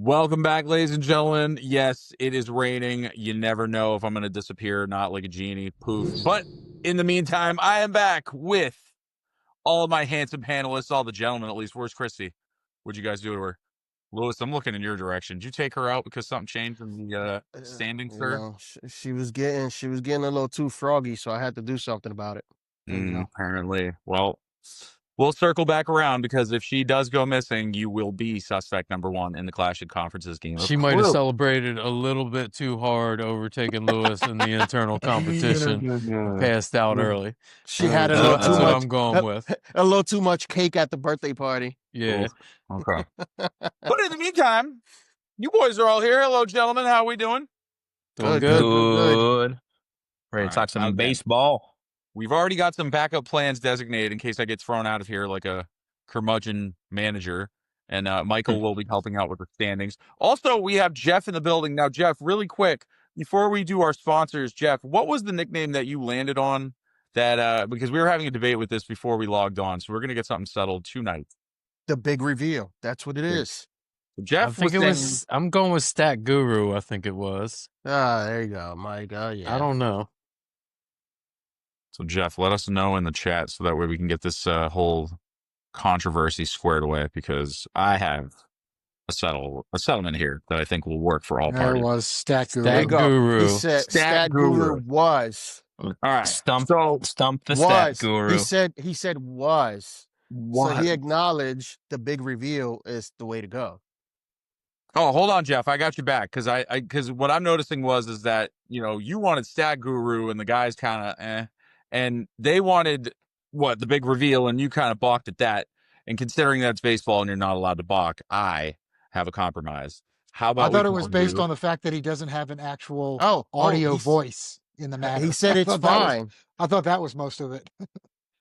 Welcome back, ladies and gentlemen. Yes, it is raining. You never know if I'm going to disappear or not, like a genie. Poof. But in the meantime, I am back with all of my handsome panelists, all the gentlemen at least. Where's Christy? What'd you guys do to her? Lewis, I'm looking in your direction. Did you take her out because something changed in the standings, You sir? know, she was getting a little too froggy, so I had to do something about it. Apparently. Well, we'll circle back around because if she does go missing, you will be suspect number one in the Clash of Conferences game. She might have celebrated a little bit too hard, overtaking Lewis in the internal competition. Passed out early. She had a little That's too what much. I'm going with. A little too much cake at the birthday party. Yeah. Okay. But in the meantime, you boys are all here. Hello, gentlemen. How are we doing? Good. Ready to talk some baseball. We've already got some backup plans designated in case I get thrown out of here like a curmudgeon manager. And Michael will be helping out with the standings. Also, we have Jeff in the building. Now, Jeff, really quick, before we do our sponsors, Jeff, what was the nickname that you landed on? That because we were having a debate with this before we logged on, so we're going to get something settled tonight. The big reveal. That's what it is. Jeff, I think it was. I'm going with Stat Guru. I think it was. There you go, Mike. Yeah. I don't know. So, Jeff, let us know in the chat so that way we can get this whole controversy squared away, because I have a settlement here that I think will work for all parties. There was Stat Guru. Stat Guru. He said Stat Guru was. All right. Stump the Stat Guru. He said was. So he acknowledged the big reveal is the way to go. Oh, hold on, Jeff. I got you back because what I'm noticing is that you wanted Stat Guru and the guys kind of and they wanted the big reveal, and you kind of balked at that. And considering that's baseball and you're not allowed to balk, I have a compromise. How about? I thought it was based on the fact that he doesn't have an actual audio voice in the matter. He said it's fine. I thought that was most of it.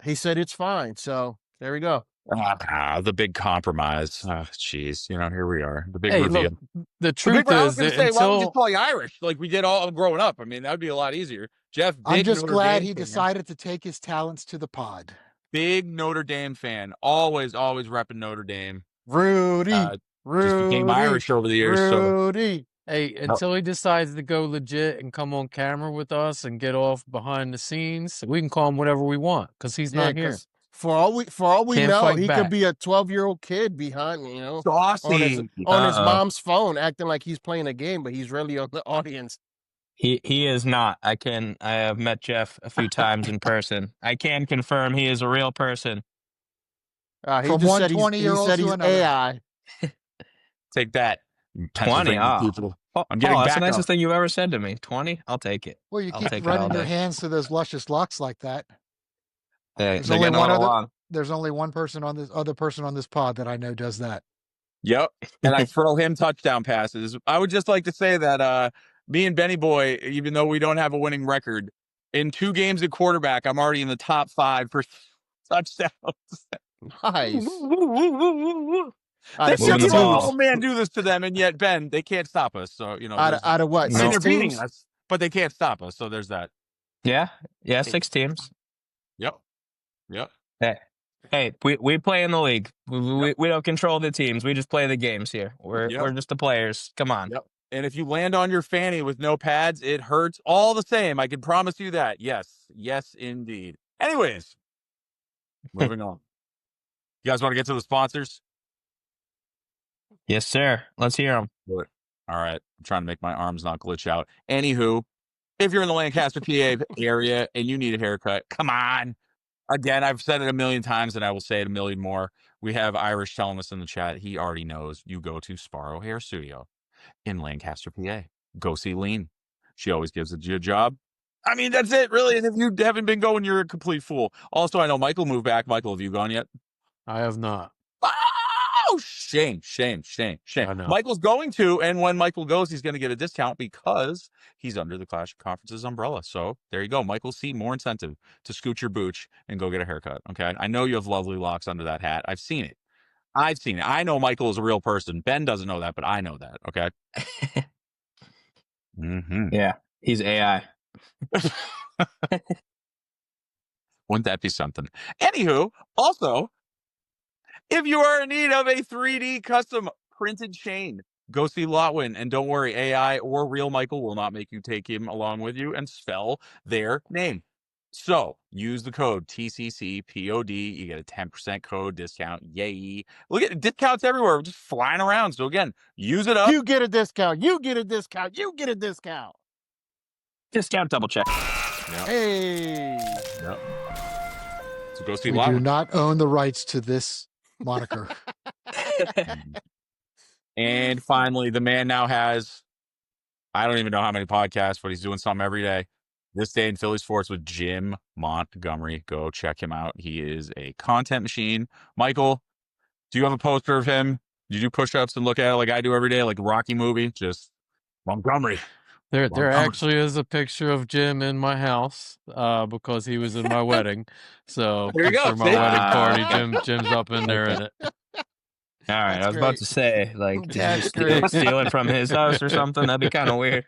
He said it's fine. So there we go. The big compromise. Jeez, here we are. The big Look, reveal. the truth is that why don't we just play Irish like we did all growing up? I mean, that would be a lot easier. Jeff, I'm just glad he decided to take his talents to the pod. Big Notre Dame fan. Always repping Notre Dame. Rudy. Just became Irish over the years. Rudy. Hey, until he decides to go legit and come on camera with us and get off behind the scenes, we can call him whatever we want because he's not here. For all we Can't know, fight he back. could be a 12-year-old kid behind, Saucy. on his mom's phone, acting like he's playing a game, but he's really on the audience. He is not. I have met Jeff a few times in person. I can confirm he is a real person. He From just one said 20-year-old he's to another. AI. Take that. 20. I'm getting that's back the nicest up. thing you've ever said to me. 20. I'll take it. Well, you I'll keep take it all running your day. hands to those luscious locks like that. Hey, There's they're only getting one a little other. long. There's only one person on this pod that I know does that. Yep. And I throw him touchdown passes. I would just like to say that me and Benny Boy, even though we don't have a winning record, in 2 games at quarterback, I'm already in the top 5 for touchdowns. Nice. They Moving the see balls. a man do this to them, and yet, Ben, they can't stop us. So, Out of what? I mean, 6 they're beating teams? us, but they can't stop us. So there's that. Yeah, 6 teams. Yep. Hey, we play in the league. We don't control the teams. We just play the games here. We're just the players. Come on. Yep. And if you land on your fanny with no pads, it hurts all the same. I can promise you that. Yes, indeed. Anyways, moving on. You guys want to get to the sponsors? Yes, sir. Let's hear them. All right. I'm trying to make my arms not glitch out. Anywho, if you're in the Lancaster, PA area and you need a haircut, come on. Again, I've said it a million times and I will say it a million more. We have Irish telling us in the chat. He already knows. You go to Sparrow Hair Studio in Lancaster, PA. Go see Lean. She always gives you a job. I mean, that's it, really. And if you haven't been going, you're a complete fool. Also, I know Michael moved back. Michael, have you gone yet? I have not. Oh, shame. I know. Michael's going to, and when Michael goes, he's going to get a discount because he's under the Clash of Conferences umbrella. So there you go. Michael, see, more incentive to scoot your booch and go get a haircut. Okay. I know you have lovely locks under that hat. I've seen it. I know Michael is a real person. Ben doesn't know that, but I know that. Okay. Yeah, he's AI. Wouldn't that be something? Anywho, also, if you are in need of a 3D custom printed chain, go see LOTWYN. And don't worry, AI or real Michael will not make you take him along with you and spell their name. So use the code TCCPOD. You get a 10% code discount. Yay. Look at discounts everywhere. We're just flying around. So again, use it up. You get a discount. You get a discount. You get a discount. Discount double check. Yep. Hey. Yep. So go see We do LOTWYN. not own the rights to this moniker. And finally, the man now has, I don't even know how many podcasts, but he's doing something every day. This Day in Philly Sports with Jim Montgomery. Go check him out. He is a content machine. Michael, do you have a poster of him? Do you do push-ups and look at it like I do every day, like the Rocky movie? Just Montgomery. There actually is a picture of Jim in my house because he was in my wedding. So There you go. for my See? wedding party, Jim's up in there in it. All right, That's I was about great. to say, like, did you That's just great. steal it from his house or something? That'd be kind of weird.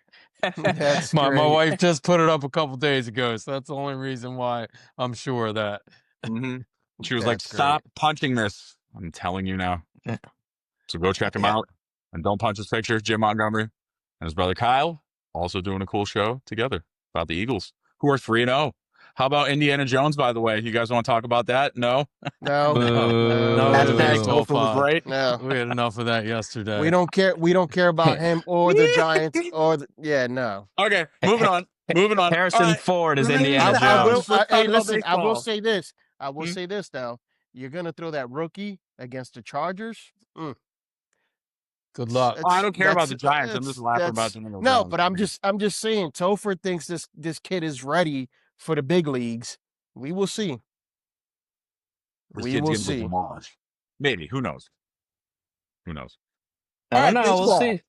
That's My great. wife just put it up a couple days ago, so that's the only reason why I'm sure of that. Mm-hmm. She was like, That's great. stop punching this. I'm telling you now. Yeah. So go check him out. And don't punch his picture. Jim Montgomery and his brother Kyle also doing a cool show together about the Eagles, who are 3-0. How about Indiana Jones, by the way? You guys want to talk about that? No? No. No, Hashtag baseball Topher was pod. right. No. We had enough of that yesterday. We don't care. We don't care about him or the Giants or no. Okay, moving on. Moving on. Harrison All right. Ford is Release Indiana the I will. Let's Jones. talk Hey, about listen. I will baseball. say this. I will say this though. You're gonna throw that rookie against the Chargers. Good luck. I don't care about the Giants. I'm just laughing about No, Jones. but I'm just saying. Topher thinks this kid is ready for the big leagues. We will see. This We kid's will gonna be see. demolished. Maybe. Who knows? Who knows? I don't All right, know. We'll baseball. see.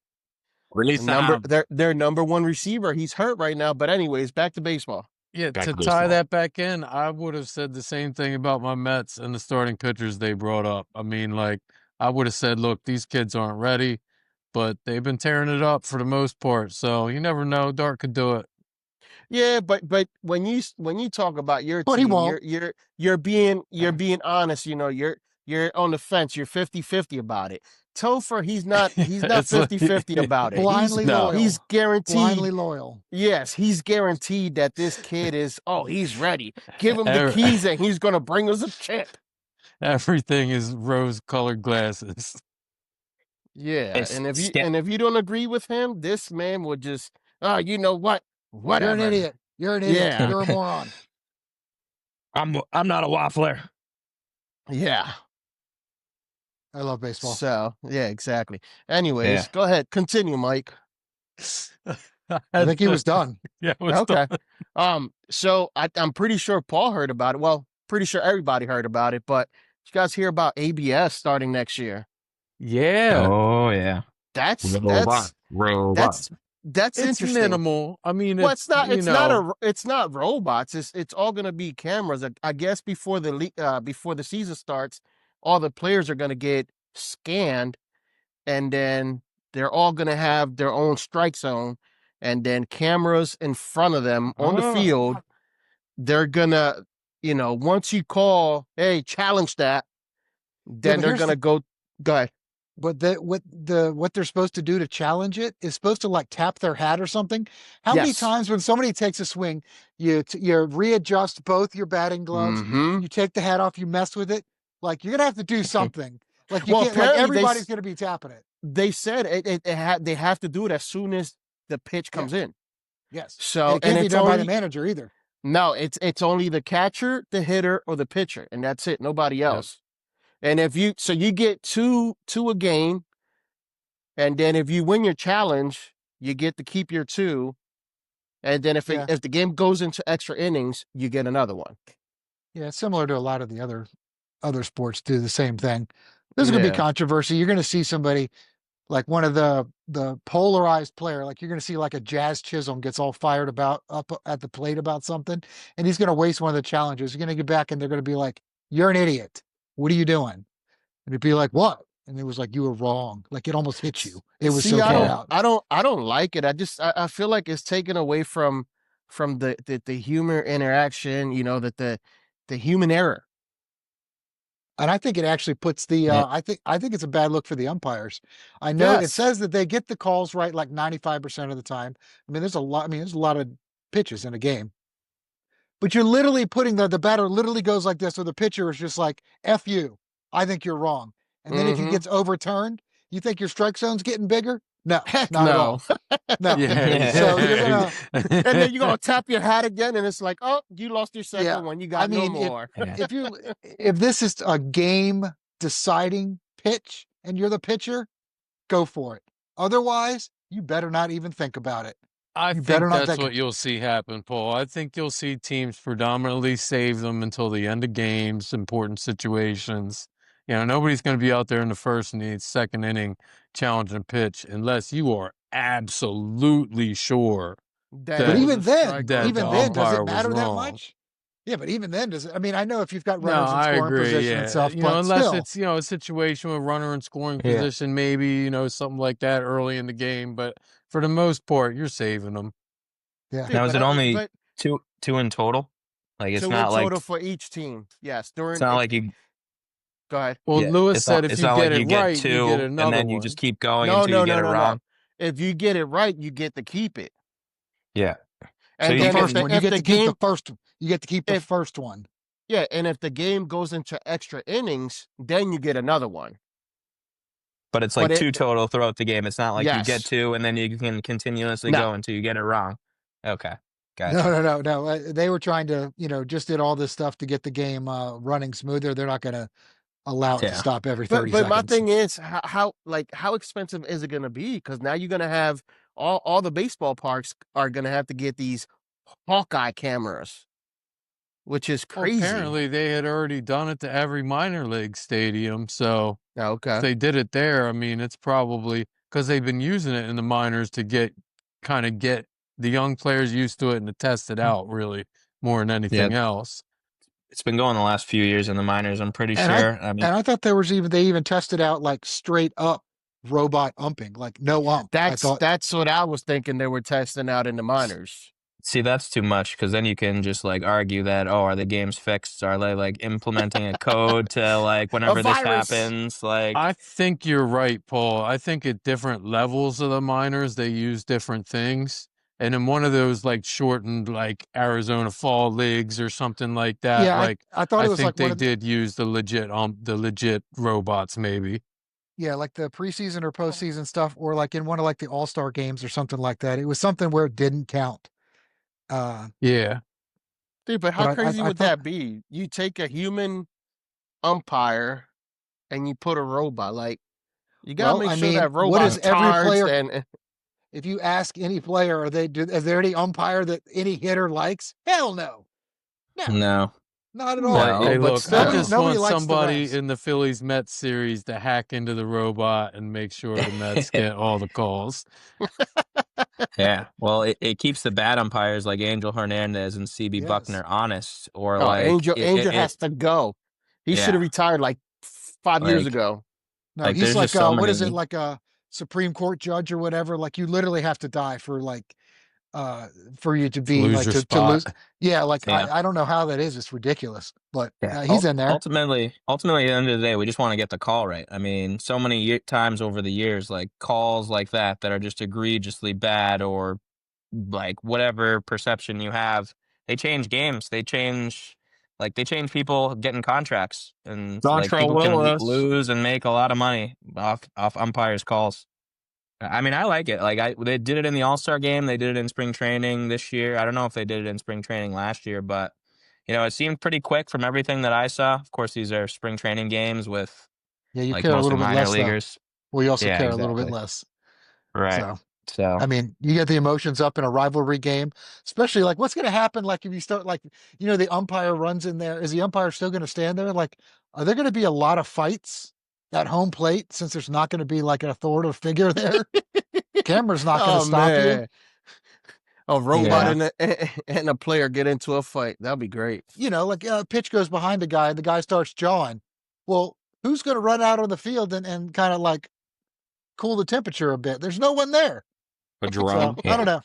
Release the hound. Their number one receiver. He's hurt right now. But anyways, back to baseball. Yeah, Back to to tie baseball. that back in, I would have said the same thing about my Mets and the starting pitchers they brought up. I mean, like, I would have said, look, these kids aren't ready, but they've been tearing it up for the most part. So you never know. Dart could do it. Yeah, but when you talk about your But he team, won't. you're being honest. You know, you're on the fence. You're 50-50 about it. Topher, he's not It's like- 50-50 about it. Blindly loyal. He's guaranteed. Blindly loyal. Yes, he's guaranteed that this kid is. Oh, he's ready. Give him the Every- keys, and he's gonna bring us a chip. Everything is rose-colored glasses. Yeah, It's and sta- if you don't agree with him, this man would just. You know what? Whatever. You're an idiot. You're an idiot. Yeah. You're a moron. I'm not a waffler. Yeah. I love baseball. So yeah, exactly. Anyways, go ahead. Continue, Mike. I think he was done. Yeah, it was Okay. done. So I'm pretty sure Paul heard about it. Well, pretty sure everybody heard about it. But did you guys hear about ABS starting next year? Yeah. Oh yeah. That's It's interesting. minimal. I mean, Well, it's not. you It's know, It's not robots. It's all going to be cameras. I guess before the season starts, all the players are going to get scanned, and then they're all going to have their own strike zone, and then cameras in front of them on the field. They're gonna, once you call, hey, challenge that, then but they're here's gonna go. Go ahead. But what they're supposed to do to challenge it is supposed to like tap their hat or something. How many Yes. times when somebody takes a swing, you readjust both your batting gloves, Mhm. you take the hat off, you mess with it. Like you're gonna have to do something. Like you Well, can't. Like apparently they everybody's s- gonna be tapping it. They said they have to do it as soon as the pitch comes in. Yes. So It can't be it's done by only the manager either. no, it's only the catcher, the hitter, or the pitcher, and that's it. Nobody else. And if you get two a game, and then if you win your challenge, you get to keep your 2. And then if the game goes into extra innings, you get another one. Yeah, similar to a lot of the other sports do the same thing. There's going to be controversy. You're going to see somebody like one of the polarized player, like you're going to see like a Jazz Chisholm gets all fired up at the plate about something, and he's going to waste one of the challenges. You're going to get back and they're going to be like, "You're an idiot. What are you doing?" And it'd be like, "What?" And it was like, "You were wrong." Like it almost hit you. It was so far out. I don't like it. I feel like it's taken away from the human interaction. That the human error. And I think it actually puts the Yeah. I think it's a bad look for the umpires. I know it Yes. says that they get the calls right like 95% of the time. I mean, there's a lot of pitches in a game. But you're literally putting the batter literally goes like this, or the pitcher is just like, F you. I think you're wrong. And then if he Mhm. gets overturned, you think your strike zone's getting bigger? No, Heck not at no. all. No. Yeah. So you're gonna And then you're gonna tap your hat again, and it's like, oh, you lost your second Yeah, one. You I got no mean, more. if this is a game deciding pitch and you're the pitcher, go for it. Otherwise, you better not even think about it. I You better think not that's think what you'll see happen, Paul. I think you'll see teams predominantly save them until the end of games, important situations. You know, nobody's going to be out there in the first and the second inning challenging pitch unless you are absolutely sure That But it was even a then, strike or a that even the ball. then, does umpire it was matter that wrong. much? Yeah, but even then, does it? I mean, I know if you've got No, runners in I scoring agree. position and Yeah, stuff, you know, but unless still, it's a situation with runner in scoring Yeah. position, maybe something like that early in the game. But for the most part, you're saving them. yeah. Now, is but it only but two in total? Like, it's two in not like total for each team. Yes, it's not like you. go ahead. Well, Yeah, Lewis said if it's you not get like it you get right, you get two and another then you one. just keep going No, until you no, get no, it no, no. wrong. If you get it right, you get to keep it. Yeah. And you then can- if the, One, if you get the to keep game, the first. You get to keep the if- first one. yeah, and if the game goes into extra innings, then you get another one. But it's like But it- two total throughout the game. It's not like you Yes. get two and then you can continuously No. go until you get it wrong. Okay. Gotcha. No. They were trying to, just did all this stuff to get the game running smoother. They're not going to allow it to Yeah. stop every 30 But seconds. my thing is, how expensive is it going to be? Because now you're going to have all the baseball parks are going to have to get these Hawkeye cameras, which is Well, crazy. apparently, they had already done it to every minor league stadium. So Okay. if they did it there, I mean, it's probably because they've been using it in the minors to get the young players used to it and to test it out really more than anything else. It's been going the last few years in the minors, I'm pretty And sure. I mean, And I thought they even tested out like straight up robot umping, like no ump. That's what I was thinking they were testing out in the minors. see, that's too much because then you can just like argue that, oh, are the games fixed? Are they like implementing a code to like whenever this virus. happens? Like, I think you're right, Paul. I think at different levels of the minors, they use different things. And in one of those like shortened like Arizona fall leagues or something like that, Yeah, like I thought it was think like they one of the, did use the legit robots maybe. yeah, like the preseason or postseason stuff, or like in one of like the All-Star games or something like that. It was something where it didn't count. Yeah. Dude, but how But I crazy would thought- that be? You take a human umpire and you put a robot. Like, you gotta Well, make I sure mean, that what robot's is every charged player- and If you ask any player, is there any umpire that any hitter likes? Hell no. no. Not at all. No, Hey, but look, I still. just Nobody want likes the somebody refs. in the Phillies Mets series to hack into the robot and make sure the Mets get all the calls. Yeah. Well, it keeps the bad umpires like Angel Hernandez and CB Yes. Buckner honest, or Oh, like Angel it- has to go. He Yeah. should have retired like 5 years Like- ago. No, Like, he's there's like just so what is it, many- like a Supreme Court judge or whatever? Like you literally have to die for like for you to be Lose like your to spot. lose. Yeah, like Yeah. I don't know how that is. It's ridiculous, but Yeah. he's in there. Ultimately, at the end of the day, we just want to get the call right. I mean, so many times over the years, like calls like that are just egregiously bad, or like whatever perception you have, they change games. They change people getting contracts, and like Dontrell people can Willis. lose and make a lot of money off umpires' calls. I mean, I like it. Like they did it in the All-Star game. They did it in spring training this year. I don't know if they did it in spring training last year, but it seemed pretty quick from everything that I saw. Of course, these are spring training games with Yeah, you like care a mostly little bit minor less. leaguers. Well, you also Yeah, care a little bit exactly. less. Right. So I mean, you get the emotions up in a rivalry game, especially like what's going to happen. Like if you start like, the umpire runs in there. Is the umpire still going to stand there? Like, are there going to be a lot of fights at home plate since there's not going to be like an authoritative figure there? Camera's not going to stop you. A robot and a player get into a fight. That'd be great. Like a pitch goes behind a guy and the guy starts jawing. Well, who's going to run out on the field and kind of like cool the temperature a bit? There's no one there. A So drone. I don't know.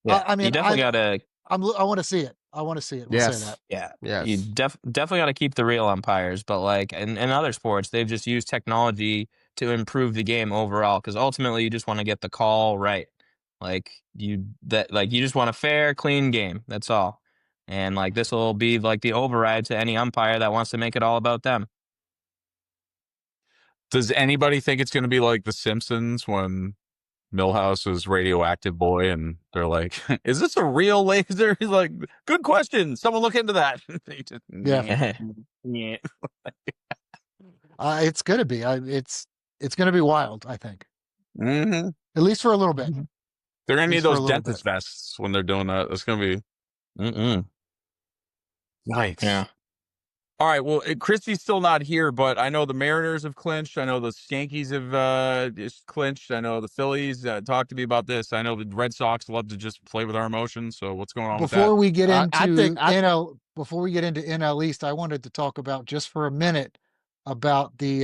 Yeah. I mean, you definitely got to. I want to see it. I want to see it. We'll say that. Yeah, Yes. you definitely got to keep the real umpires, but like in other sports, they've just used technology to improve the game overall. Because ultimately, you just want to get the call right. Like you just want a fair, clean game. That's all. And like this will be like the override to any umpire that wants to make it all about them. Does anybody think it's going to be like The Simpsons when Milhouse was radioactive boy and they're like, is this a real laser? He's like, good question. Someone look into that. They just, Yeah. yeah. It's gonna be. It's gonna be wild. I think, Mm-hmm. at least for a little bit. They're going to need least for a those little dentist vests when they're doing that. It's going to be yikes. Yeah. All right. Well, Christie's still not here, but I know the Mariners have clinched. I know the Yankees have just clinched. I know the Phillies. Talk to me about this. I know the Red Sox love to just play with our emotions. So what's going on with Before that? we get into before we get into NL East, I wanted to talk about just for a minute about the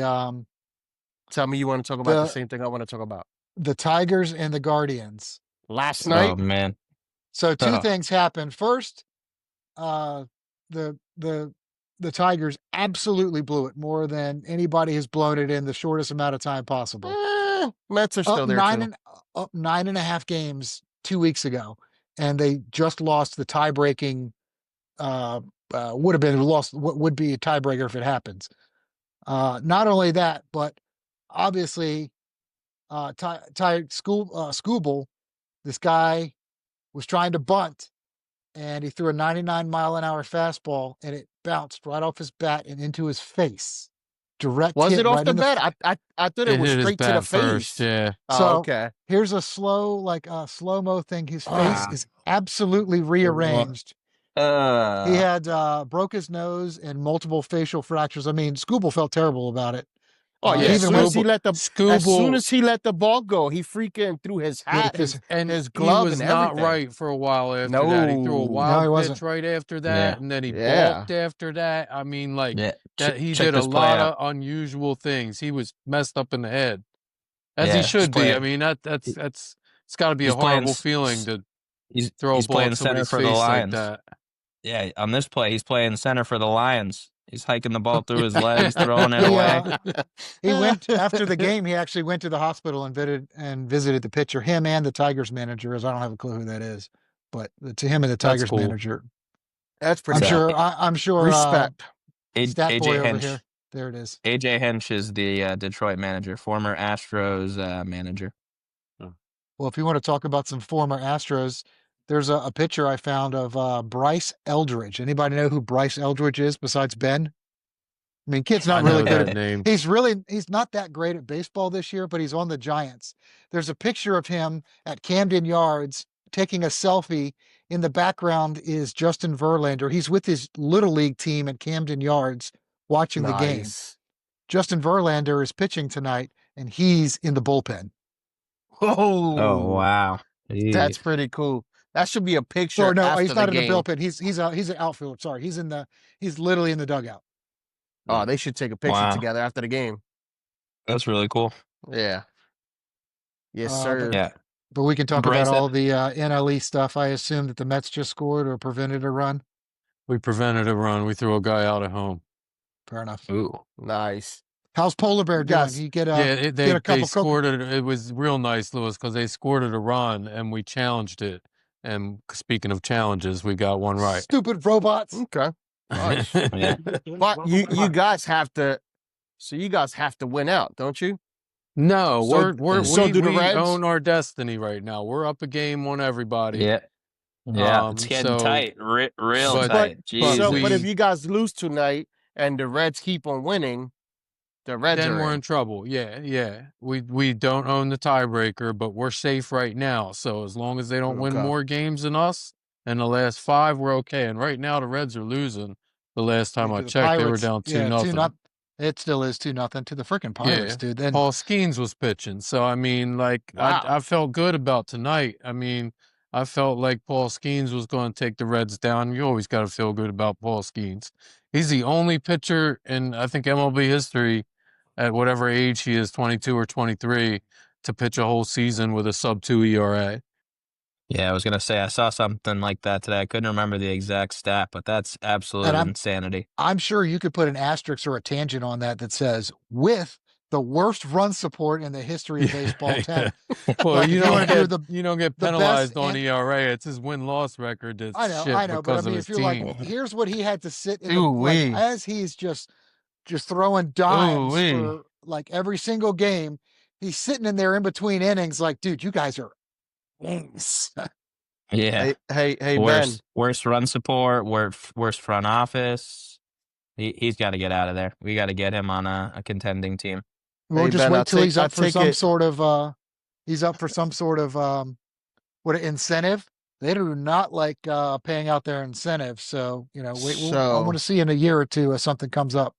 tell me you want to talk about the the same thing I want to talk about. the Tigers and the Guardians. Last night, Oh man. So two Oh. things happened. First, the Tigers absolutely blew it more than anybody has blown it in the shortest amount of time possible. Mets are still Up there too. up 9.5 games 2 weeks ago, and they just lost the tie-breaking. Would have been lost. What would be a tiebreaker if it happens? Not only that, but obviously, Skubal, this guy was trying to bunt, and he threw a 99-mile-an-hour fastball, and it bounced right off his bat and into his face. Direct Was hit it off right the in bat? I thought it was hit his straight to the bat face. first, yeah. Oh, So okay. here's a slow-mo thing. His face is absolutely rearranged. He had broke his nose and multiple facial fractures. I mean, Skubal felt terrible about it. Oh yeah, even as soon Skubal, as he let the ball go, he freaking threw his hat, his- his he glove, was and not everything. right for a while after that. He threw a No. wild he pitch wasn't. right after that, Yeah. and then he Yeah. balked after that. I mean, like Yeah. that. He Check did a this play lot out. of unusual things. He was messed up in the head, as Yeah, he just should play be. it. I mean, that's it's got to be a He's playing horrible feeling to He's throw a ball playing in center somebody's for the face like Lions. that. Yeah, on this play, he's playing center for the Lions. He's hiking the ball through his legs, throwing it away. He went after the game. He actually went to the hospital and visited the pitcher. Him and the Tigers manager. As I don't have a clue who that is, but to him and the That's Tigers cool. manager. That's pretty. I'm So- sure. I'm sure. Respect. Stat boy AJ over Hinch. here. There it is. AJ Hinch is the Detroit manager, former Astros manager. Well, if you want to talk about some former Astros, there's a picture I found of Bryce Eldridge. Anybody know who Bryce Eldridge is besides Ben? I mean, kid's I not know really good. that name. He's not that great at baseball this year, but he's on the Giants. There's a picture of him at Camden Yards taking a selfie. In the background is Justin Verlander. He's with his little league team at Camden Yards watching the game. Nice. Justin Verlander is pitching tonight, and he's in the bullpen. Oh wow, That's pretty cool. That should be a picture. Or no, after he's not the in the game. bullpen. He's an outfielder. Sorry, he's literally in the dugout. Oh, they should take a picture Wow. together after the game. That's really cool. Yeah. Yes, Uh, sir. Yeah, But we can talk Bryce about all the NLE stuff. I assume that the Mets just scored or prevented a run. We prevented a run. We threw a guy out at home. Fair enough. ooh, Nice. How's Polar Bear doing? Yes. He get Yeah, get they a couple scored it. It was real nice, Lewis, because they scored it a run, and we challenged it. And speaking of challenges, we got one right. stupid robots. Okay. Nice. Yeah. But you guys have to. So you guys have to win out, don't you? No, So do the we Reds? own our destiny right now. We're up a game on everybody. yeah, it's getting so- tight, real But- tight. but Jeez. So, we- but if you guys lose tonight and the Reds keep on winning, the Reds Then are we're in. in trouble. Yeah. We don't own the tiebreaker, but we're safe right now. So as long as they don't win Okay. more games than us in the last 5, we're okay. And right now the Reds are losing. The last time I The checked, they were Pirates, down 2-0. It still is 2-0 to the freaking Pirates, Yeah. dude. Then Paul Skeens was pitching. So, I mean, like, Wow. I felt good about tonight. I mean, I felt like Paul Skeens was going to take the Reds down. You always got to feel good about Paul Skeens. He's the only pitcher in, I think, MLB history at whatever age he is, 22 or 23, to pitch a whole season with a sub-2 ERA. Yeah, I was gonna say I saw something like that today. I couldn't remember the exact stat, but that's absolute And insanity. I'm sure you could put an asterisk or a tangent on that says with the worst run support in the history of baseball 10. Well, Like, you if you want don't to do get you don't get the best penalized on and ERA. It's his win-loss record that's I shit know, but I because of mean, his if you're like, team. here's what he had to sit in the like Ooh-wee. as he's just throwing dimes Ooh-wee. for like every single game, he's sitting in there in between innings, like, dude, you guys are wings. Yeah. Hey, Ben. Worst run support, worst front office. He's got to get out of there. We got to get him on a contending team. We'll Hey, just Ben, wait I'll till take- he's I'll up for take some it- sort of what incentive. They do not like paying out their incentive. So, I want to see in a year or two if something comes up.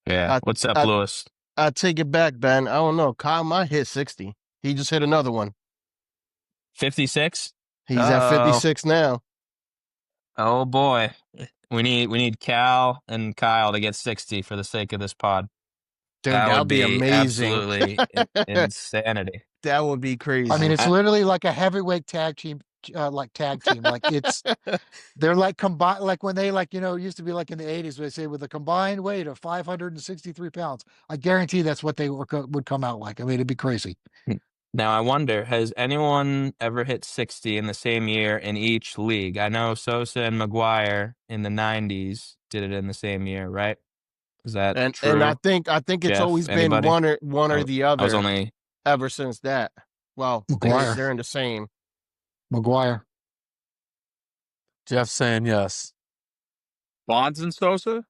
Yeah. What's up, Lewis? I take it back, Ben. I don't know. Kyle might hit 60. He just hit another one. 56? He's at 56 now. Oh boy. We need Cal and Kyle to get 60 for the sake of this pod. Dude, that that'd would be amazing. Absolutely insanity. That would be crazy. I mean, it's literally like a heavyweight tag team. Like it's they're like combined, like when they it used to be like in the 80s where they say with a combined weight of 563 pounds. I guarantee that's what they would come out like. I mean, it'd be crazy. Now, I wonder, has anyone ever hit 60 in the same year in each league? I know Sosa and McGuire in the 90s did it in the same year, right? Is that true? And I think it's Jeff, always anybody? been one or the other. I was only ever since that. Well, McGuire. they're in the same. McGuire. Jeff saying yes. Bonds and Sosa?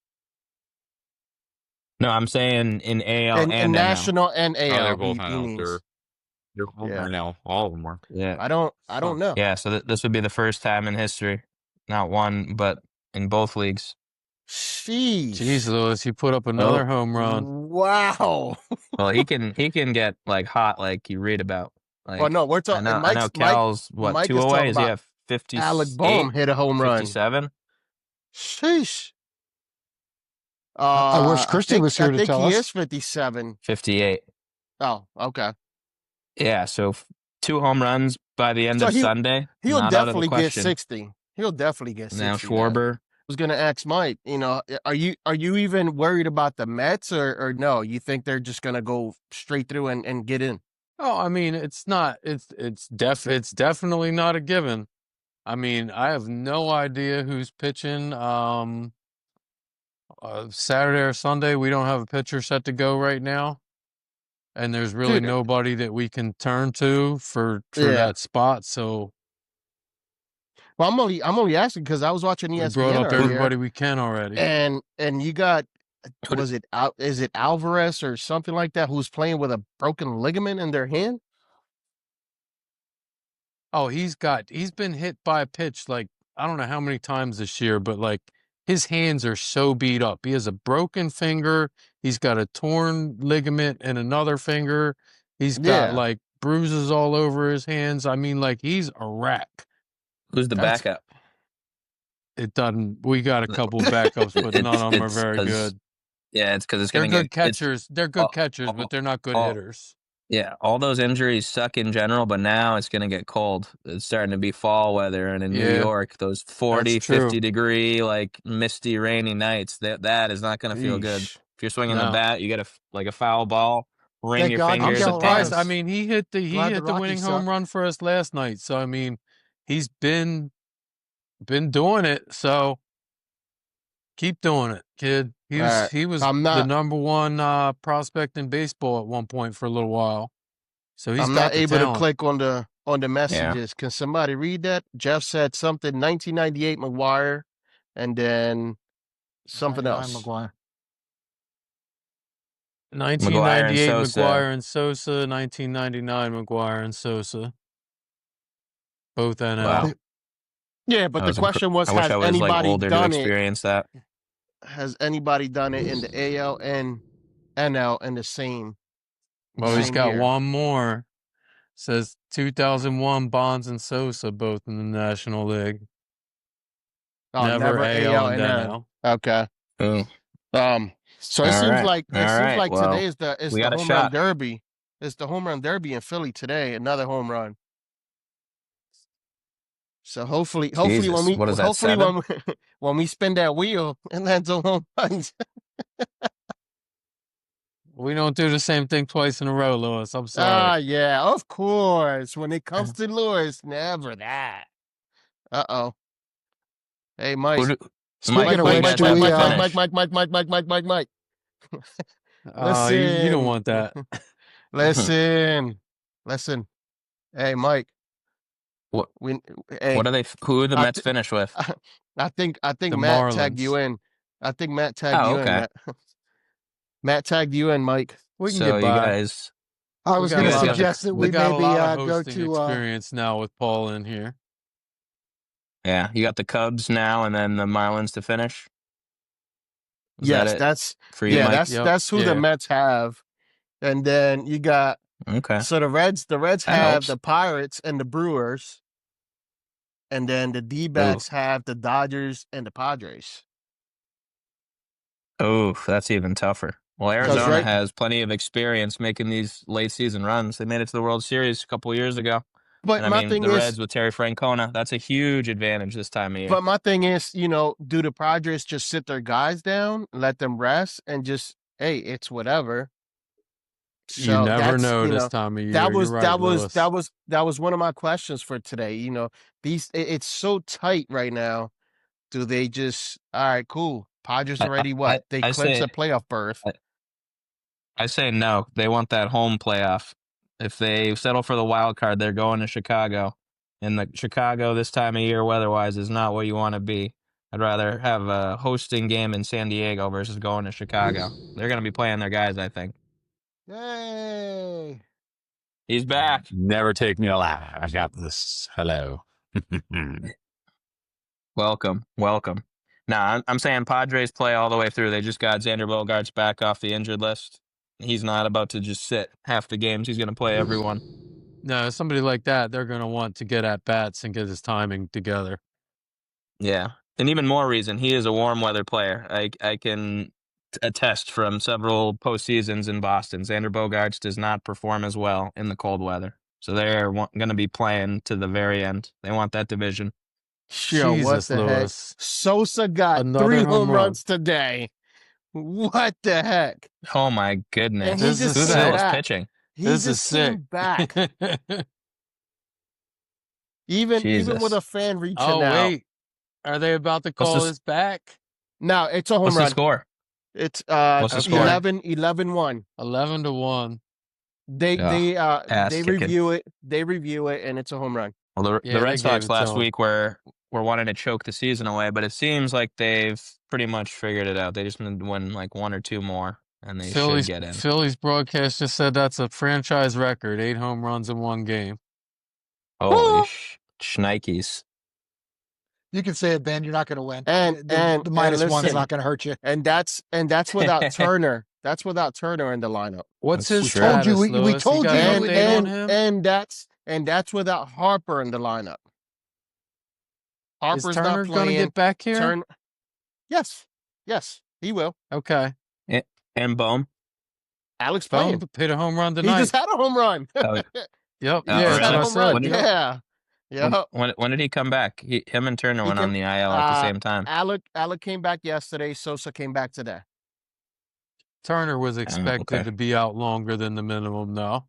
No, I'm saying in AL and in NL. national and AL. Oh, they're both he NL. means. They're both Yeah. NL. All of them are. Yeah. I don't know. Yeah, so this would be the first time in history, not one, but in both leagues. Sheesh. Jeez, Lewis, you put up another home run. Wow. Well, he can get like hot, like you read about. Like, Well, no, we're talking. I know Cal's what Mike 2 is away? talking Is he about have 58? Alec Boehm hit a home run. 57? Sheesh. I wish Christy was here to tell us. I think he is 57. 58. Oh, okay. Yeah, so 2 home runs by the end of Sunday. He'll not out of the definitely get question. 60. He'll definitely get 60. Now Schwarber. I was gonna ask Mike, are you even worried about the Mets or no? You think they're just gonna go straight through and get in? Oh, I mean, it's not. It's definitely not a given. I mean, I have no idea who's pitching. Saturday or Sunday, we don't have a pitcher set to go right now, and there's really nobody that we can turn to for that spot. So, well, I'm only asking because I was watching ESPN we brought up earlier, everybody we can already, and you got is it Alvarez or something like that who's playing with a broken ligament in their hand? Oh, he's been hit by a pitch like I don't know how many times this year, but like his hands are so beat up. He has a broken finger. He's got a torn ligament in another finger. He's got like bruises all over his hands. I mean, like he's a wreck. Who's the backup? It doesn't. We got a couple backups, but none of them are very good. Yeah, it's because they're good catchers. They're good catchers, but they're not good hitters. Yeah, all those injuries suck in general, but now it's going to get cold. It's starting to be fall weather, and in New York, those 40, 50-degree, like misty, rainy nights, that is not going to feel good. If you're swinging the bat, you get a foul ball, ring your fingers. I'm surprised. I mean, he hit the winning home run for us last night. So I mean, he's been doing it. So keep doing it, kid. He was the number one prospect in baseball at one point for a little while. So he's not able to click on the messages. Can somebody read that? Jeff said something 1998 McGuire, and then something else. McGuire. 1998 McGuire and Sosa. 1999 McGuire and Sosa. Both NL. Wow. Yeah, but the question was, has anybody older done to experience that? Has anybody done it in the AL and NL in the same? Well, he's got one more. Says 2001 Bonds and Sosa both in the National League. Oh, never AL and NL. Okay. So it seems like today is the home run derby. It's the home run derby in Philly today. Another home run. So hopefully Jesus, when we what is that, 7? when we spin that wheel, it lands on home runs. We don't do the same thing twice in a row, Lewis. I'm sorry. Yeah, of course. When it comes to Lewis, never that. Uh-oh. Hey, Mike. Mike, Speaking of who you which, guys do have we? to finish? Mike. You don't Listen. want that. Listen. Hey, Mike. What Hey, are they? Who the I Mets finish with? I think The Matt tagged you Marlins. in. I think Matt tagged Oh, you in, okay. Matt. Matt tagged you in, Mike. We can So get you by. guys, I We was got going a to lot suggest that we we got a maybe lot of go hosting to. experience now with Paul in here. yeah, you got the Cubs now, and then the Marlins to finish. Is that Yes, it that's for you, Mike? that's who the Mets have. And then you got Okay, so the Reds that have helps. the Pirates and the Brewers. And then the D-backs have the Dodgers and the Padres. Oh, that's even tougher. Well, Arizona has plenty of experience making these late season runs. They made it to the World Series a couple of years ago. But And I my mean, thing the is, Reds with Terry Francona, that's a huge advantage this time of year. But my thing is, do the Padres just sit their guys down, let them rest, and just, hey, it's whatever. You So never that's, know this time of year. that was You're right, Lewis. that was one of my questions for today. It's so tight right now. Do they just, all right, cool. Padres already what? They clinched a playoff berth. I say no. They want that home playoff. If they settle for the wild card, they're going to Chicago. And the Chicago this time of year, weather-wise, is not what you want to be. I'd rather have a hosting game in San Diego versus going to Chicago. They're going to be playing their guys, I think. Yay! He's back. Never take me alive. I got this. Hello. Welcome. Now, I'm saying Padres play all the way through. They just got Xander Bogaerts back off the injured list. He's not about to just sit half the games. He's going to play everyone. No, somebody like that, they're going to want to get at bats and get his timing together. Yeah. And even more reason, he is a warm weather player. I can attest from several postseasons in Boston. Xander Bogaerts does not perform as well in the cold weather. So they're going to be playing to the very end. They want that division. Sure, Jesus, what the Lewis. heck? Sosa got Another 3 home home run. runs today. What the heck? Oh my goodness. And he just Who the came hell is back. pitching? He This is just sick. came back. Even with a fan reaching out. Oh, wait. Are they about to call this back? No, it's a home What's run. the score? It's What's the score? 11-1. 11-1. They review it. They review it, and it's a home run. Well, the Red Sox last him. week were wanting to choke the season away, but it seems like they've pretty much figured it out. They just need to win like 1 or 2 more, and they should get in. Phillies broadcast just said that's a franchise record, 8 home runs in 1 game. Holy shnikes. You can say it, Ben. You're not going to win. And the minus listen, one's not going to hurt you. And that's without Turner. That's without Turner in the lineup. What's That's his true. status, We Lewis? told You you. got an update on him? And that's without Harper in the lineup. Is Harper's Turner not going to playing. get back here? Yes, he will. Okay. And Bohm? Alex playing. Bohm hit a home run tonight. He just had a home run. Oh, Yep. He Yeah, just that's had what a I home said. run. Yep. Yeah. When did he come back? Him and Turner went on the IL at the same time. Alec came back yesterday. Sosa came back today. Turner was expected to be out longer than the minimum, though.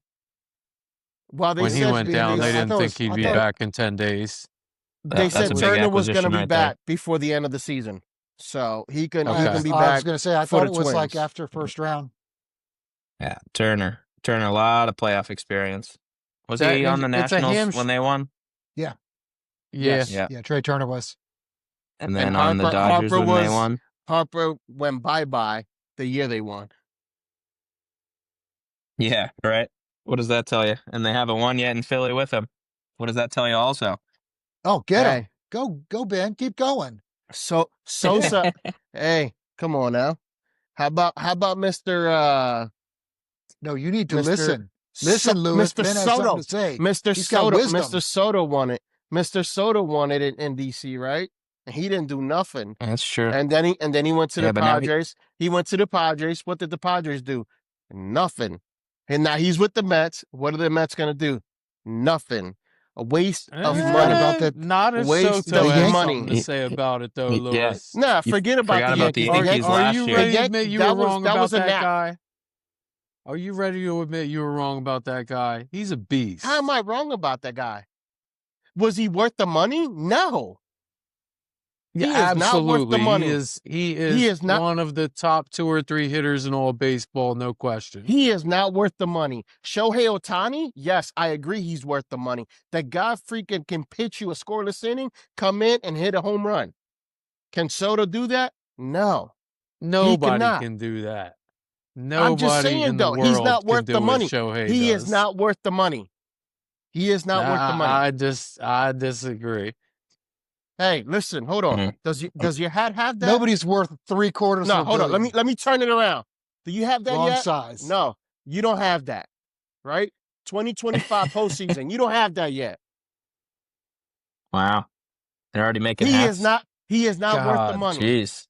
Well, when he went down, they didn't think he'd be back in 10 days. They said Turner was going to be back before the end of the season, so he can be back. I was going to say, I thought it was like after first round. Yeah, Turner, a lot of playoff experience. Was he on the Nationals when they won? Yeah. Yeah. Trey Turner was. And then on the Dodgers when they won? Harper went bye-bye the year they won. Yeah, right. What does that tell you? And they haven't won yet in Philly with him. What does that tell you also? Oh, get him. Go, Ben. Keep going. So Sosa, hey, come on now. How about Mr. No, you need to listen. Listen, Lewis. Mr. Ben has Soto. something to say. Mr. He's Soto. got wisdom. Mr. Soto won it. Mr. Soto won it in DC, right? And he didn't do nothing. That's true. And then he went to the Padres. He went to the Padres. What did the Padres do? Nothing. And now he's with the Mets. What are the Mets going to do? Nothing. A waste of forgot money. about that. Not if Waste Soto of has money. something to say about it, though, Yeah. Lewis. Nah, You forget about forgot the about the Yankees. Yankees Are last you year. ready to admit you were wrong that about was a that nap. guy? Are you ready to admit you were wrong about that guy? He's a beast. How am I wrong about that guy? Was he worth the money? No. Yeah, He is not worth the absolutely. money. He He is is not. one of the top 2 or 3 hitters in all baseball, no question. He is not worth the money. Shohei Ohtani, yes, I agree he's worth the money. That guy freaking can pitch you a scoreless inning, come in and hit a home run. Can Soto do that? No. Nobody cannot. can do that. I'm just Nobody saying, in the though, he's world not can worth do the what money. Shohei He does. is not worth the money. He is not worth the money. I disagree. Hey, listen, hold on. Does your hat have that? Nobody's worth 3/4 No, of a hold on. billion. Let me turn it around. Do you have that Wrong yet? size. No, you don't have that. Right? 2025 postseason. You don't have that yet. Wow. They're already making He hats. is not worth the God, money. Jeez.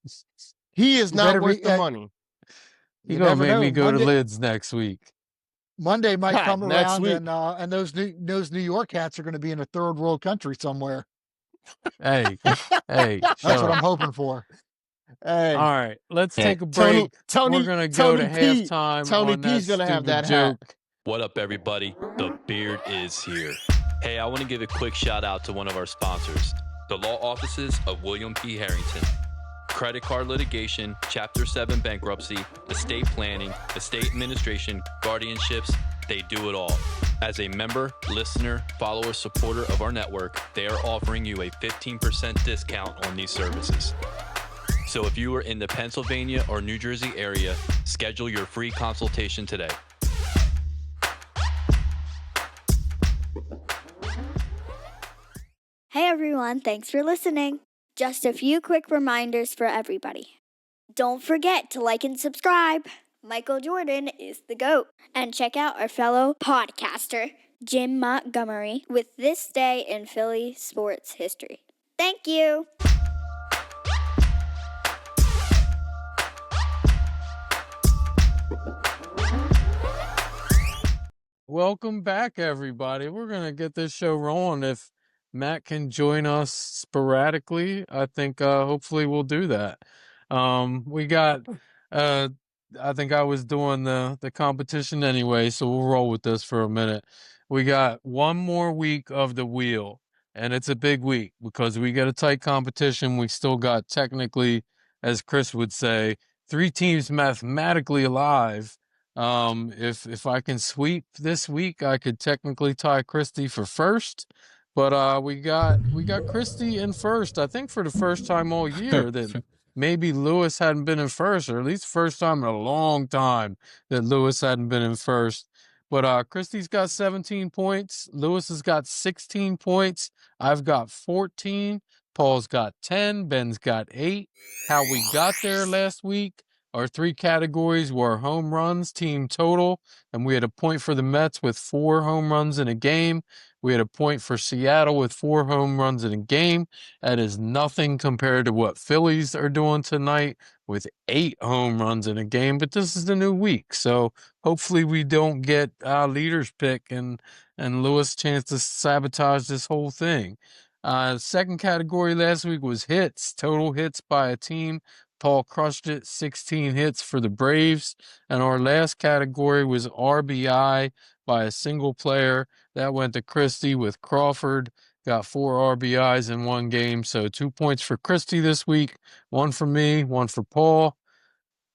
He is You not better worth be the money. You're You gonna never make me know. go to Monday- Lids next week. Monday might come Next around, week. and those New York hats are going to be in a third world country somewhere. Hey, That's shut what up. I'm hoping for. Hey, All right, let's Hey, take a break. Tony, We're gonna go to P. halftime Tony on that P's gonna have stupid that joke. hat. What up, everybody? The Beard is here. Hey, I want to give a quick shout out to one of our sponsors, the law offices of William P. Harrington. Credit card litigation, Chapter 7 bankruptcy, estate planning, estate administration, guardianships, they do it all. As a member, listener, follower, supporter of our network, they are offering you a 15% discount on these services. So if you are in the Pennsylvania or New Jersey area, schedule your free consultation today. Hey everyone, thanks for listening. Just a few quick reminders for everybody. Don't forget to like and subscribe. Michael Jordan is the GOAT. And check out our fellow podcaster, Jim Montgomery, with This Day in Philly Sports History. Thank you. Welcome back, everybody. We're gonna get this show rolling. If Matt can join us sporadically, I think hopefully we'll do that. We got I think I was doing the competition anyway, so we'll roll with this for a minute. We got one more week of the wheel, and it's a big week because we got a tight competition. We still got technically, as Chris would say, 3 teams mathematically alive. If I can sweep this week, I could technically tie Christie for first. But we got Christie in first. I think for the first time all year that maybe Lewis hadn't been in first, or at least first time in a long time that Lewis hadn't been in first. But Christie's got 17 points. Lewis has got 16 points. I've got 14. Paul's got 10. Ben's got 8. How we got there last week, our 3 categories were home runs, team total, and we had a point for the Mets with 4 home runs in a game. We had a point for Seattle with 4 home runs in a game. That is nothing compared to what Phillies are doing tonight with 8 home runs in a game, but this is the new week, so hopefully we don't get leader's pick and Lewis chance to sabotage this whole thing. Second category last week was hits, total hits by a team. Paul crushed it, 16 hits for the Braves. And our last category was RBI by a single player. That went to Christie with Crawford. Got 4 RBIs in one game. So 2 points for Christie this week. 1 for me, 1 for Paul.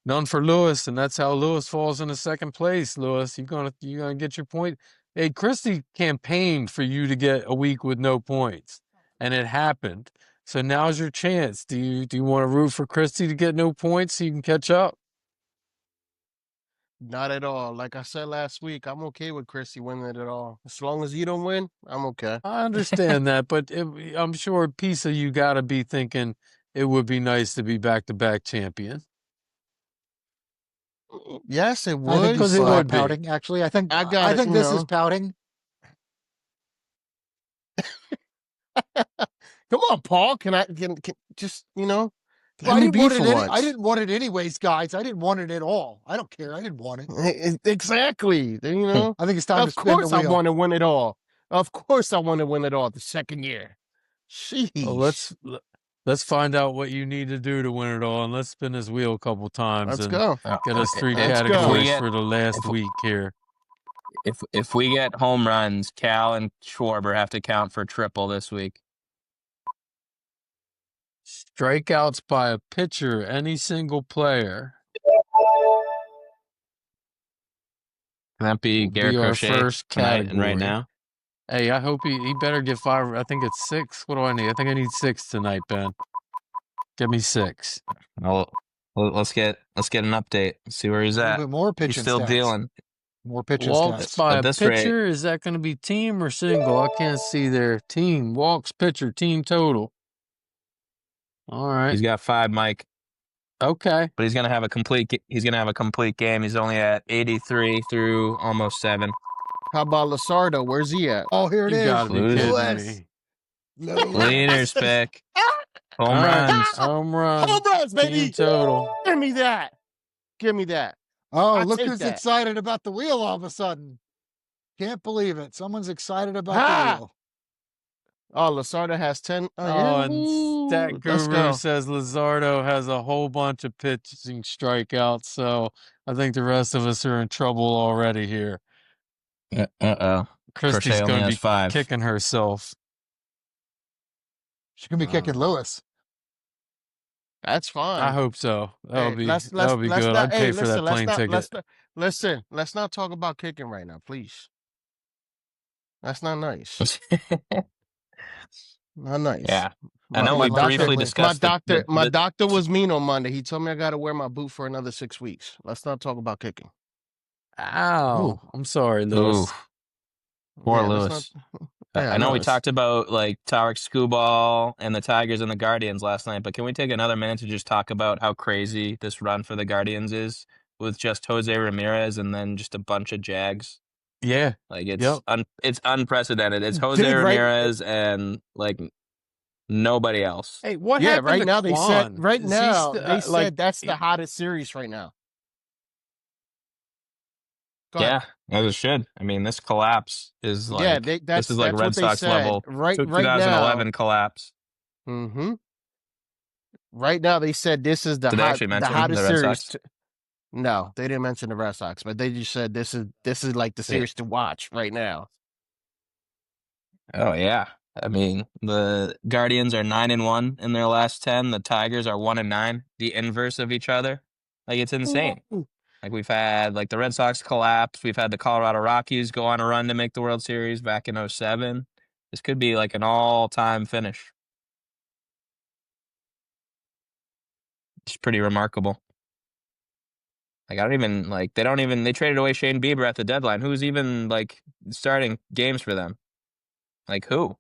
None for Lewis. And that's how Lewis falls into second place. Lewis, you gonna get your point? Hey, Christie campaigned for you to get a week with no points. And it happened. So now's your chance. Do you want to root for Christie to get no points so you can catch up? Not at all. Like I said last week, I'm okay with Chrissy winning it at all. As long as you don't win, I'm okay. I understand that, but I'm sure a piece of you got to be thinking it would be nice to be back-to-back champion. Yes, it would. I think Because this it is would be. pouting. Actually, I think I think this is pouting. Come on, Paul. Can just Well, let me be for once. I didn't want it anyways, guys. I didn't want it at all. I don't care. I didn't want it. Exactly. I think it's time to Of spin course, the I wheel. want to win it all. Of course I want to win it all the second year. Sheesh. Well, let's find out what you need to do to win it all, and let's spin this wheel a couple times Let's and go. get us 3 Let's go. categories get- for the last if- week here. If we get home runs, Cal and Schwarber have to count for triple this week. Strikeouts by a pitcher, any single player. Can that be Will Garrett be our Crochet first tonight and right category. now? Hey, I hope he better get 5. I think it's 6. What do I need? I think I need 6 tonight, Ben. Give me 6. Well, let's get an update. See where he's A at. little bit more He's pitching still stats. dealing. More pitching Walks stats. by At a this rate- pitcher, is that going to be team or single? I can't see there. Team, walks, pitcher, team total. All right. He's got 5, Mike, Okay. but he's gonna have a complete. He's gonna have a complete game. He's only at 83 through almost 7. How about Lasardo? Where's he at? Oh, here it You is. gotta be Lewis. kidding Lewis. me. Leaders pick. Home All right, runs. home run. Home runs, Team baby. total. Give me that. Give me that. Oh, I look take who's that. excited about the wheel all of a sudden. Can't believe it. Someone's excited about Ah! the wheel. Oh, Lasardo has 10. Oh, yeah. and Ooh, Stat let's Guru go. says Luzardo has a whole bunch of pitching strikeouts, so I think the rest of us are in trouble already here. Uh-oh. Christy's Crochet only going to has be 5. kicking herself. She's gonna be kicking Lewis. That's fine. I hope so. That'll Hey, be let's that'll be let's good. not- I'd hey, pay for that let's plane not- ticket. Listen, let's not talk about kicking right now, please. That's not nice. Not nice. Yeah. I My- know my we doctor- briefly my discussed My doctor was mean on Monday. He told me I got to wear my boot for another 6 weeks. Let's not talk about kicking. Ow. I'm sorry, Lewis. Ooh, poor Yeah, let's Lewis. not- Yeah, I know we it's- talked about like Tarek Skubal and the Tigers and the Guardians last night, but can we take another minute to just talk about how crazy this run for the Guardians is with just Jose Ramirez and then just a bunch of Jags? Yeah. Like it's Yep. it's unprecedented. It's Jose Dude, right- Ramirez and like nobody else. Hey, what Yeah, happened right to now they Quan? said Is he they said like that's the hottest series right now. Go ahead. Yeah, as it should. I mean, this collapse is like Yeah, this is like that's Red what they Sox said. level. Right 2011 now. collapse. Mm-hmm. Right now, they said this is the Did they actually mention the hottest Red series. Sox? No, they didn't mention the Red Sox, but they just said this is like the series to watch right now. Oh yeah. I mean, the Guardians are 9-1 in their last 10. The Tigers are 1-9, the inverse of each other. Like it's insane. Like we've had like the Red Sox collapse. We've had the Colorado Rockies go on a run to make the World Series back in 2007. This could be like an all-time finish. It's pretty remarkable. Like I don't even like they traded away Shane Bieber at the deadline. Who's even like starting games for them? Like who?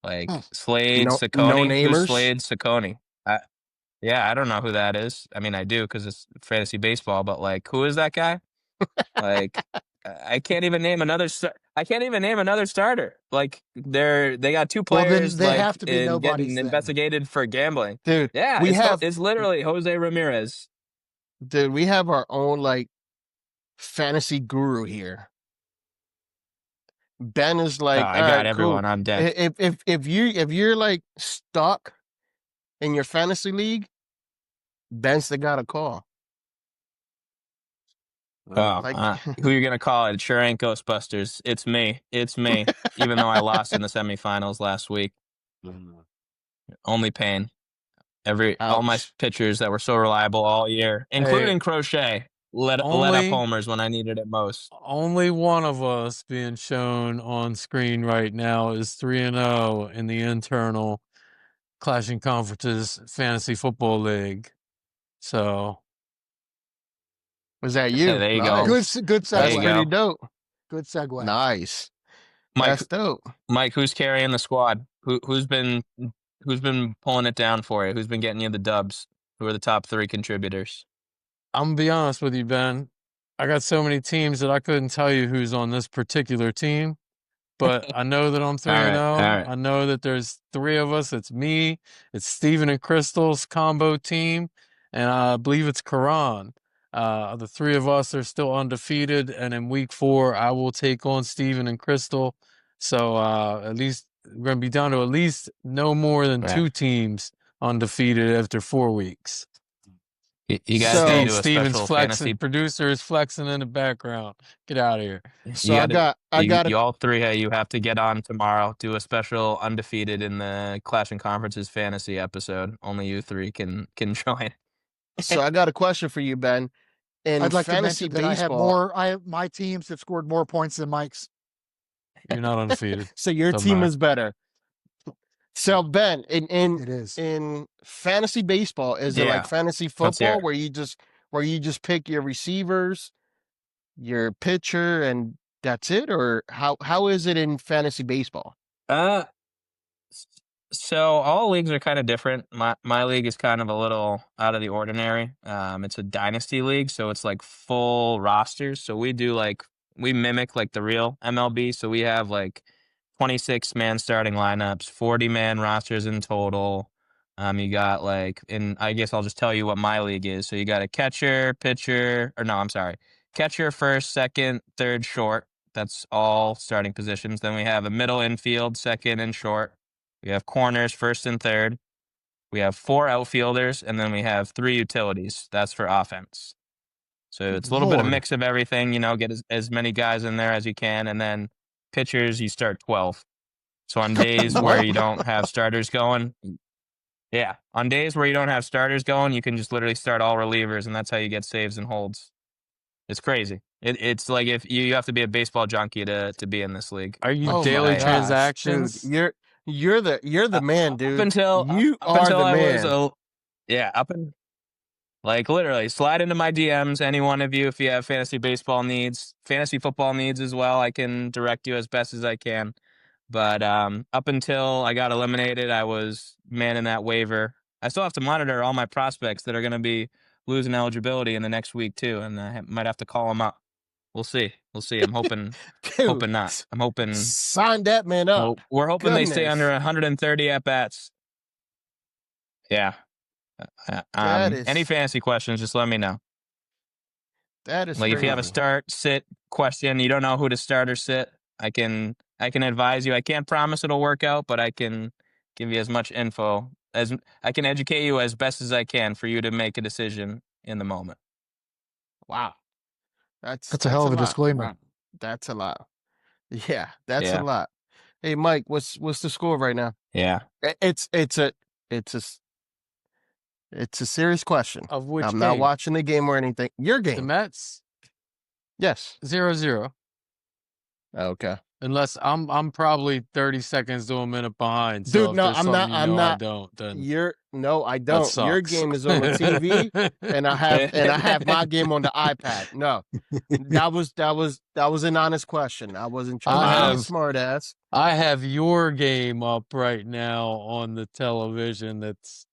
Like Slade, No Saccone. namers? Who's Slade, Saccone? Yeah, I don't know who that is. I mean, I do because it's fantasy baseball. But like, who is that guy? Like, I can't even name another. I can't even name another starter. Like, they got 2 Well, then players. they like, have to be in nobodies getting then. investigated for gambling. Dude, Yeah, it's literally Jose Ramirez. Dude, we have our own like fantasy guru here. Ben is like, Oh, I "All got right, everyone cool. on deck. If you're like stuck in your fantasy league, Ben's the guy to call. Oh, Like- who you gonna call? It sure ain't Ghostbusters. It's me. It's me. Even though I lost in the semifinals last week, only pain. All my Ouch. pitchers that were so reliable all year, including Crochet, let up only- homers when I needed it most. Only one of us being shown on screen right now is 3-0 in the internal Clashing Conferences Fantasy Football League. So Was that you? Hey, there you go. Nice. Good There That's you segue. go. pretty dope. Good segue. Nice. Mike, That's dope. Mike, who's carrying the squad? Who's been pulling it down for you? Who's been getting you the dubs? Who are the top 3 contributors? I'm gonna be honest with you, Ben. I got so many teams that I couldn't tell you who's on this particular team, but I know that I'm 3-0. all right. I know that there's 3 of us. It's me, it's Steven and Crystal's combo team, and I believe it's Karan. The 3 of us are still undefeated, and in week 4, I will take on Steven and Crystal. So at least we're going to be down to at least no more than 2 teams undefeated after 4 weeks. You guys got to do a Steven's special flexing. fantasy. Producer is flexing in the background. Get out of here. So I got You all three, you have to get on tomorrow. Do a special undefeated in the Clash and Conferences fantasy episode. Only you three can join. So I got a question for you, Ben. In I'd like to fantasy mention that baseball, my teams have scored more points than Mike's. You're not undefeated. so your Doesn't team matter. is better. So Ben, It is. in fantasy baseball, is it Yeah. like fantasy Let's hear football it. where you just pick your receivers, your pitcher, and that's it? Or how is it in fantasy baseball? So all leagues are kind of different. My league is kind of a little out of the ordinary. It's a dynasty league, so it's like full rosters. So we mimic like the real MLB. So we have like 26-man starting lineups, 40-man rosters in total. You got I guess I'll just tell you what my league is. So you got a catcher, pitcher, catcher, first, second, third, short. That's all starting positions. Then we have a middle infield, second, and short. We have corners, first and third. We have 4 outfielders, and then we have 3 utilities. That's for offense. So it's a little bit of mix of everything, get as many guys in there as you can. And then pitchers, you start 12. So on days where you don't have starters going, you can just literally start all relievers, and that's how you get saves and holds. It's crazy. It's like if you have to be a baseball junkie to be in this league. Are you Oh daily my gosh, transactions? dude, you're the man, dude. Up until the man. Literally slide into my DMs, any one of you, if you have fantasy football needs as well. I can direct you as best as I can. But up until I got eliminated, I was manning that waiver. I still have to monitor all my prospects that are going to be losing eligibility in the next week too, and I might have to call them up. We'll see. I'm hoping, Dude, hoping not. I'm hoping. Sign that man up. Well, we're hoping they stay under 130 at bats. Yeah. Any fantasy questions, just let me know. That is if you have a crazy. start, sit question, you don't know who to start or sit, I can advise you. I can't promise it'll work out, but I can give you as much info as I can educate you as best as I can for you to make a decision in the moment. Wow. That's a hell of a lot. disclaimer. Wow. That's a lot. Yeah, that's a lot. Hey, Mike, what's the score right now? Yeah. It's a serious question. Of which I'm game? not watching the game or anything. Your game. The Mets? Yes. 0-0. Okay. Unless I'm probably 30 seconds to a minute behind. Dude, So if no, there's I'm something not. I don't. Then I don't. that Your sucks. game is on the TV, and I have my game on the iPad. No, that was an honest question. I wasn't trying to be a smart ass. I have your game up right now on the television that's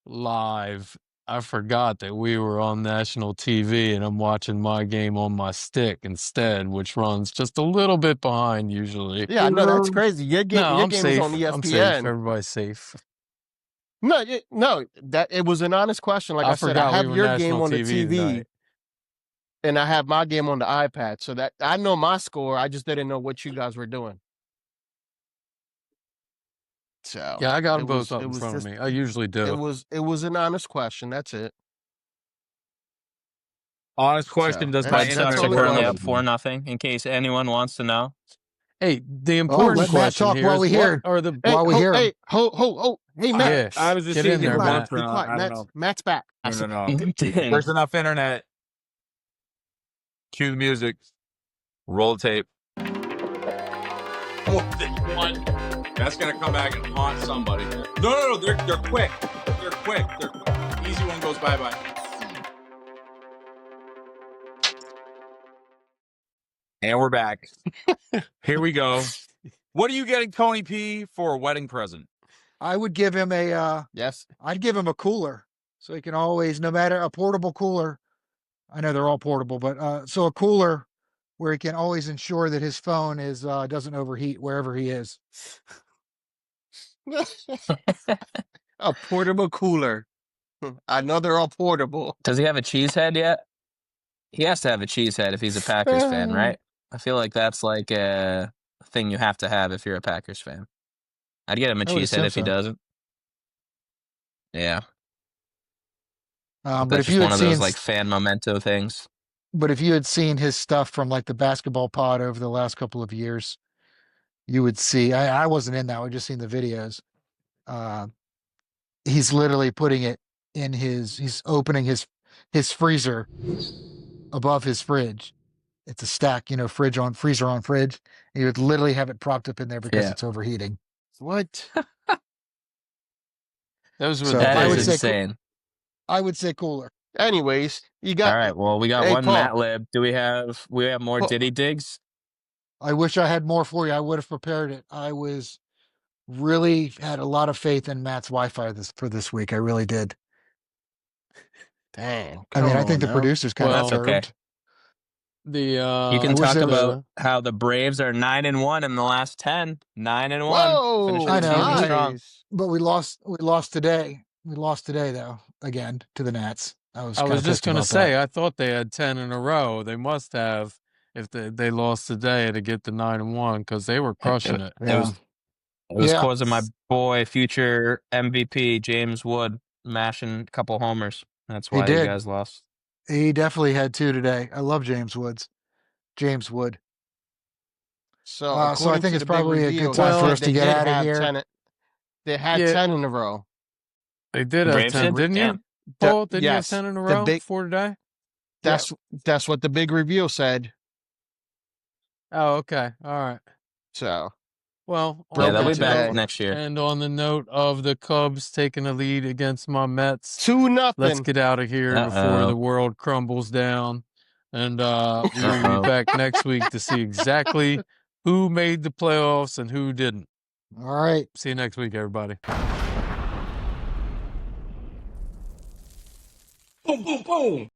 live. I forgot that we were on national TV, and I'm watching my game on my stick instead, which runs just a little bit behind usually. Yeah, I know that's crazy. Your game, No, your I'm game safe. is on ESPN. I'm safe. Everybody's safe. No, that it was an honest question. Like I said, I forgot have we were your game national on the TV, tonight. and I have my game on the iPad. So that I know my score. I just didn't know what you guys were doing. So Yeah, I got them both up in front of me. I usually do. It was an honest question. That's it. Honest question does that's my Red internet Sox are totally currently fine. up 4-0. In case anyone wants to know. Hey, the important let Matt question talk here while is we hear. what are the While we hear him. Hey, hey, Matt. Yeah, I was just get seeing in if there, it Matt. worked Matt. or Be not. quiet. I don't know. Matt's back. I No, said, no. There's enough internet. Cue the music. Roll the tape. Oh, one. That's gonna come back and haunt somebody. No. They're quick. They're quick. Easy one goes bye. And we're back. Here we go. What are you getting Tony P for a wedding present? I would give him yes. I'd give him a cooler so he can always, no matter a portable cooler. I know they're all portable, but so a cooler where he can always ensure that his phone is doesn't overheat wherever he is. A portable cooler. I know they're all portable. Does he have a cheese head yet? He has to have a cheese head if he's a Packers fan, right? I feel like that's like a thing you have to have if you're a Packers fan. I'd get him a I would cheesehead assume if he so. doesn't. Yeah. But That's if just you one had of those seen, like fan memento things. but if you had seen his stuff from like the basketball pod over the last couple of years, you would see. I wasn't in that. I just seen the videos. He's literally putting it in he's opening his freezer above his fridge. It's a stack, freezer on fridge. He would literally have it propped up in there because Yeah. it's overheating. What? Those were So the That I is would days. say insane. I would say cooler. Anyways, you All got. right. Well, we got Hey, one Paul. Matt Lib. Do we have more Paul- Diddy digs? I wish I had more for you. I would have prepared it. I was really had a lot of faith in Matt's Wi-Fi for this week. I really did. Dang. I mean, I think the now. producers kind Well, of that's okay. served. The You can I wish talk it was about how the Braves are 9-1 in the last 10. 9-1. Whoa! Finishing I the know. season strong. Nice. But we lost today. We lost today though, again to the Nats. I was just going to say, that. I thought they had 10 in a row. They must have if they lost today to get the 9-1 because they were crushing it. It was Yeah. causing my boy, future MVP James Wood, mashing a couple homers. That's why you did. guys lost. He definitely had 2 today. I love James Wood. So, I according think to it's the big probably a reveal, good time he for said us to they get did out of have here. 10. They had Yeah. 10 in a row. They did have Braves 10, did? didn't you? Damn. Paul, didn't you have Yes. 10 in a The row big- for today? That's what the big reveal said. Oh, okay. All right. So, Well, Yeah, on they'll that be back today. note, next year. and on the note of the Cubs taking a lead against my Mets, 2-0. let's get out of here before Uh-oh. the world crumbles down. And we're going to Uh-oh. be back next week to see exactly who made the playoffs and who didn't. All right. See you next week, everybody. Boom, boom, boom.